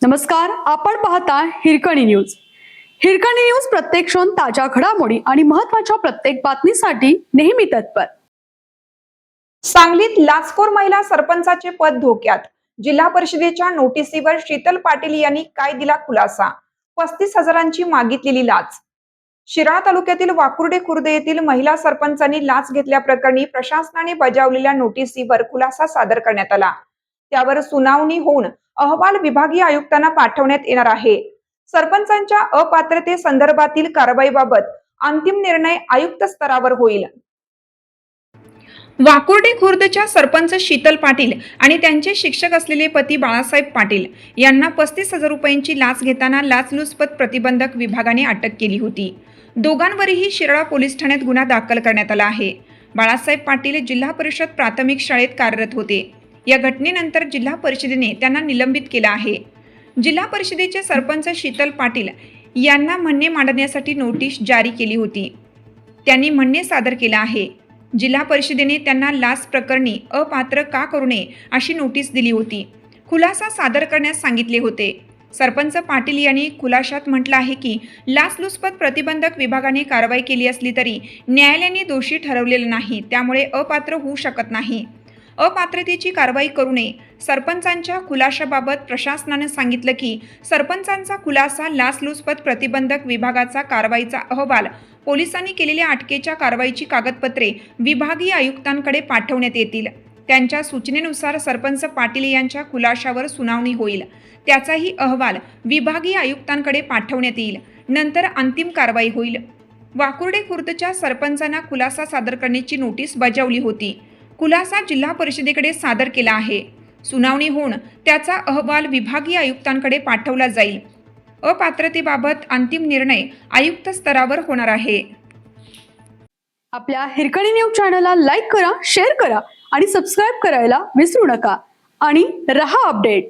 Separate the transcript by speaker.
Speaker 1: नमस्कार, आपण पाहता हिरकणी न्यूज. हिरकणी न्यूज प्रत्येक क्षण ताज्या घडामोडी आणि महत्त्वाच्या प्रत्येक बातमीसाठी नेहमी तत्पर.
Speaker 2: सांगलीत लाचखोर महिला सरपंचाचे पद धोक्यात. जिल्हा परिषदेच्या नोटिसीवर शीतल पाटील यांनी काय दिला खुलासा? 35,000ची मागितलेली लाच. शिराळा तालुक्यातील वाकुर्डे खुर्द येथील महिला सरपंचांनी लाच घेतल्याप्रकरणी प्रशासनाने बजावलेल्या नोटिसीवर खुलासा सादर करण्यात आला. त्यावर सुनावणी होऊन अहवाल विभागीय आयुक्तांना पाठवण्यात येणार आहे. सरपंचांच्या अपात्रते संदर्भातील कारवाईबाबत अंतिम निर्णय आयुक्त स्तरावर होईल. वाकुर्डे खुर्दच्या सरपंच शीतल पाटील आणि त्यांचे शिक्षक असलेले पती बाळासाहेब पाटील यांना 35,000 रुपयांची लाच घेताना लाचलुचपत प्रतिबंधक विभागाने अटक केली होती. दोघांवरही शिराळा पोलीस ठाण्यात गुन्हा दाखल करण्यात आला आहे. बाळासाहेब पाटील जिल्हा परिषद प्राथमिक शाळेत कार्यरत होते. या घटनेनंतर जिल्हा परिषदेने त्यांना निलंबित केलं आहे. जिल्हा परिषदेचे सरपंच शीतल पाटील यांना म्हणणे मांडण्यासाठी नोटीस जारी केली होती. त्यांनी म्हणणे सादर केलं आहे. जिल्हा परिषदेने त्यांना लाच प्रकरणी अपात्र का करू नये अशी नोटीस दिली होती. खुलासा सादर करण्यास सांगितले होते. सरपंच पाटील यांनी खुलाशात म्हटलं आहे की लाचलुचपत प्रतिबंधक विभागाने कारवाई केली असली तरी न्यायालयाने दोषी ठरवलेलं नाही, त्यामुळे अपात्र होऊ शकत नाही. अपात्रतेची कारवाई करू नये. सरपंचांच्या खुलाशाबाबत प्रशासनाने सांगितलं की सरपंचांचा खुलासा लाचलुचपत प्रतिबंधक विभागाचा कारवाईचा अहवाल, पोलिसांनी केलेल्या अटकेच्या कारवाईची कागदपत्रे विभागीय आयुक्तांकडे पाठवण्यात येतील. त्यांच्या सूचनेनुसार सरपंच पाटील यांच्या खुलाशावर सुनावणी होईल. त्याचाही अहवाल विभागीय आयुक्तांकडे पाठवण्यात येईल. नंतर अंतिम कारवाई होईल. वाकुर्डे खुर्दच्या सरपंचांना खुलासा सादर करण्याची नोटीस बजावली होती. खुलासा जिल्हा परिषदेकडे सादर केला आहे. सुनावणी होऊन त्याचा अहवाल विभागीय आयुक्तांकडे पाठवला जाईल. अपात्रतेबाबत अंतिम निर्णय आयुक्त स्तरावर होणार आहे.
Speaker 1: आपल्या हिरकणी न्यूज चॅनलला लाईक करा, शेअर करा आणि सबस्क्राईब करायला विसरू नका. आणि रहा अपडेट.